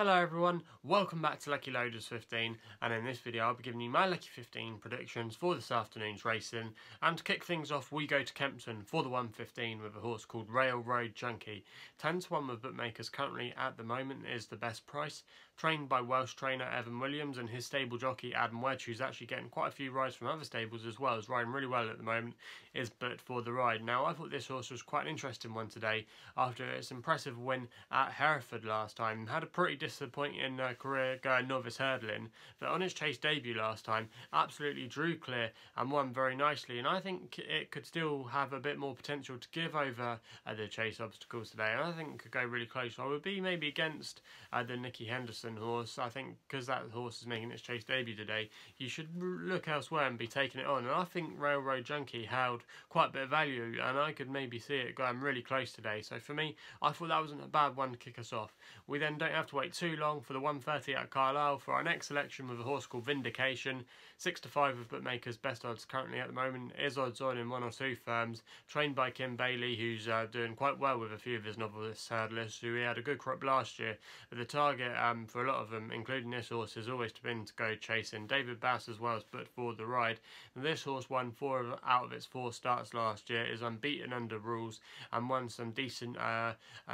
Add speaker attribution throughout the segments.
Speaker 1: Hello everyone, welcome back to Lucky15, and in this video I'll be giving you my Lucky15 predictions for this afternoon's racing. And to kick things off, we go to Kempton for the 115 with a horse called Railroad Junkie. 10 to 1 with bookmakers currently at the moment is the best price. Trained by Welsh trainer Evan Williams and his stable jockey Adam Wedge, who's actually getting quite a few rides from other stables as well, is riding really well at the moment, is booked for the ride. Now I thought this horse was quite an interesting one today after its impressive win at Hereford last time. Had a pretty disappointing career going novice hurdling, but on its chase debut last time absolutely drew clear and won very nicely, and I think it could still have a bit more potential to give over the chase obstacles today, and I think it could go really close. I would be maybe against the Nicky Henderson horse. I think because that horse is making its chase debut today, you should look elsewhere and be taking it on, and I think Railroad Junkie held quite a bit of value and I could maybe see it going really close today. So for me, I thought that wasn't a bad one to kick us off. We then don't have to wait too long for the 130 at Carlisle for our next selection with a horse called Vinndication. 6 to 5 with bookmakers, best odds currently at the moment, is odds on in one or two firms. Trained by Kim Bailey, who's doing quite well with a few of his novice hurdlers, who he had a good crop last year. But the target for a lot of them, including this horse, has always been to go chasing. David Bass as well is put forward the ride. And this horse won 4 out of its 4 starts last year, is unbeaten under rules, and won some decent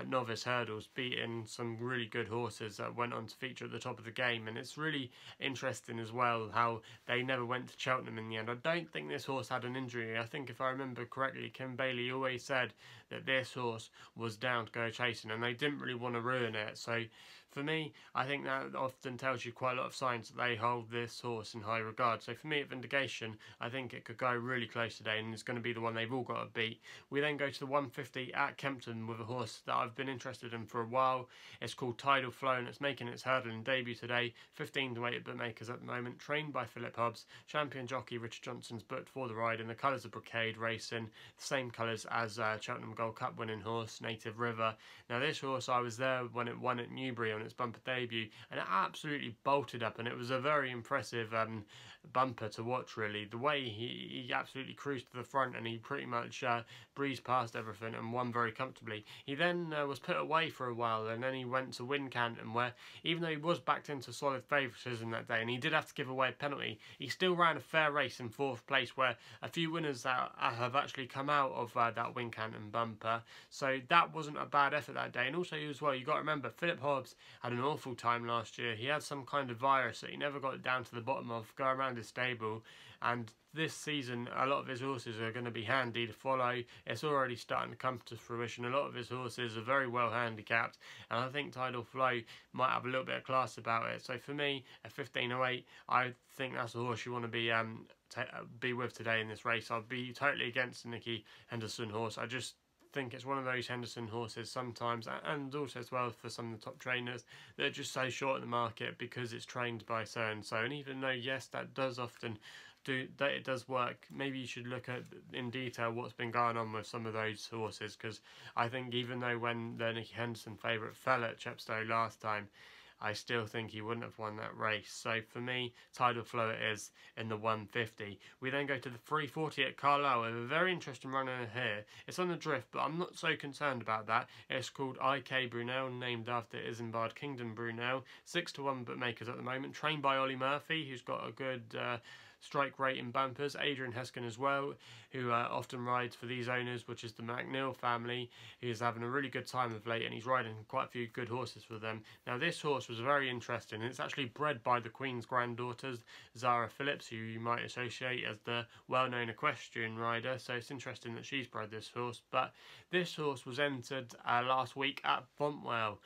Speaker 1: novice hurdles, beating some really good horses that went on to feature at the top of the game. And it's really interesting as well how they never went to Cheltenham in the end. I don't think this horse had an injury. I think if I remember correctly, Kim Bailey always said that this horse was down to go chasing and they didn't really want to ruin it. So for me, I think that often tells you quite a lot of signs that they hold this horse in high regard. So for me at Vinndication, I think it could go really close today and it's going to be the one they've all got to beat. We then go to the 150 at Kempton with a horse that I've been interested in for a while. It's called Tidal and it's making its hurdling debut today. 15 to 8 at bookmakers at the moment. Trained by Philip Hobbs. Champion jockey Richard Johnson's booked for the ride in the colours of Brocade Racing. The same colours as Cheltenham Gold Cup winning horse, Native River. Now this horse, I was there when it won at Newbury on its bumper debut and it absolutely bolted up, and it was a very impressive bumper to watch really. The way he absolutely cruised to the front and he pretty much breezed past everything and won very comfortably. He then was put away for a while and then he went to Wincanton, where even though he was backed into solid favouritism that day and he did have to give away a penalty, he still ran a fair race in 4th place, where a few winners that have actually come out of that Wincanton bumper. So that wasn't a bad effort that day. And also as well, you got to remember, Philip Hobbs had an awful time last year. He had some kind of virus that he never got down to the bottom of, go around his stable, and this season a lot of his horses are going to be handy to follow. It's already starting to come to fruition. A lot of his horses are very well handicapped, and I think Tidal Flow might have a little bit of class about it. So for me, at 15.08, I think that's a horse you want to be with today in this race. I'll be totally against the Nicky Henderson horse. I just think it's one of those Henderson horses sometimes, and also as well for some of the top trainers, that are just so short in the market because it's trained by so and so. And even though yes, that does often that it does work, maybe you should look at in detail what's been going on with some of those horses, because I think even though when the Nicky Henderson favourite fell at Chepstow last time, I still think he wouldn't have won that race. So for me, Tidal Flow it is in the 150. We then go to the 340 at Carlisle with a very interesting runner here. It's on the drift, but I'm not so concerned about that. It's called K Brunel, named after Isambard Kingdom Brunel. 6 to 1 bookmakers at the moment. Trained by Ollie Murphy, who's got a good strike rate in bumpers. Adrian Heskin as well, who often rides for these owners, which is the McNeil family. He's having a really good time of late and he's riding quite a few good horses for them. Now this horse was very interesting. It's actually bred by the Queen's granddaughters, Zara Phillips, who you might associate as the well-known equestrian rider, so it's interesting that she's bred this horse. But this horse was entered last week at Fontwell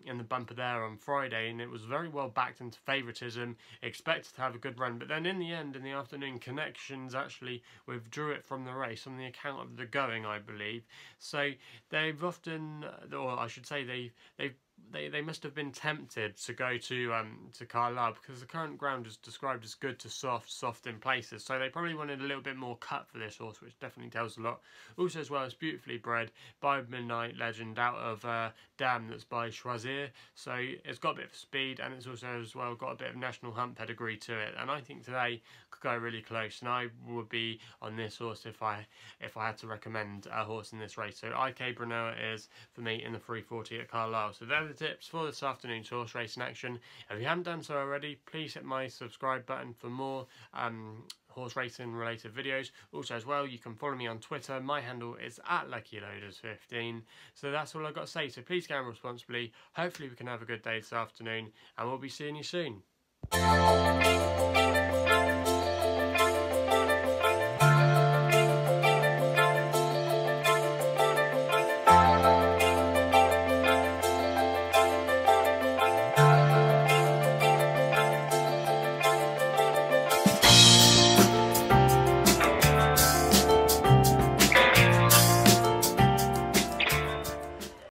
Speaker 1: in the bumper there on Friday, and it was very well backed into favouritism, expected to have a good run, but then in the end, in the afternoon, Connections actually withdrew it from the race on the account of the going, I believe. So they've often, or I should say they must have been tempted to go to Carlisle, because the current ground is described as good to soft in places. So they probably wanted a little bit more cut for this horse, which definitely tells a lot. Also as well, it's beautifully bred by Midnight Legend out of Dam, that's by Choisir. So it's got a bit of speed, and it's also as well got a bit of National Hunt pedigree to it. And I think today could go really close, and I would be on this horse if I had to recommend a horse in this race. So K Brunel is for me in the 340 at Carlisle. So they're the tips for this afternoon's horse racing action. If you haven't done so already, please hit my subscribe button for more horse racing related videos. Also as well, you can follow me on Twitter. My handle is @Lucky15. So that's all I've got to say. So please gamble responsibly. Hopefully we can have a good day this afternoon, and we'll be seeing you soon.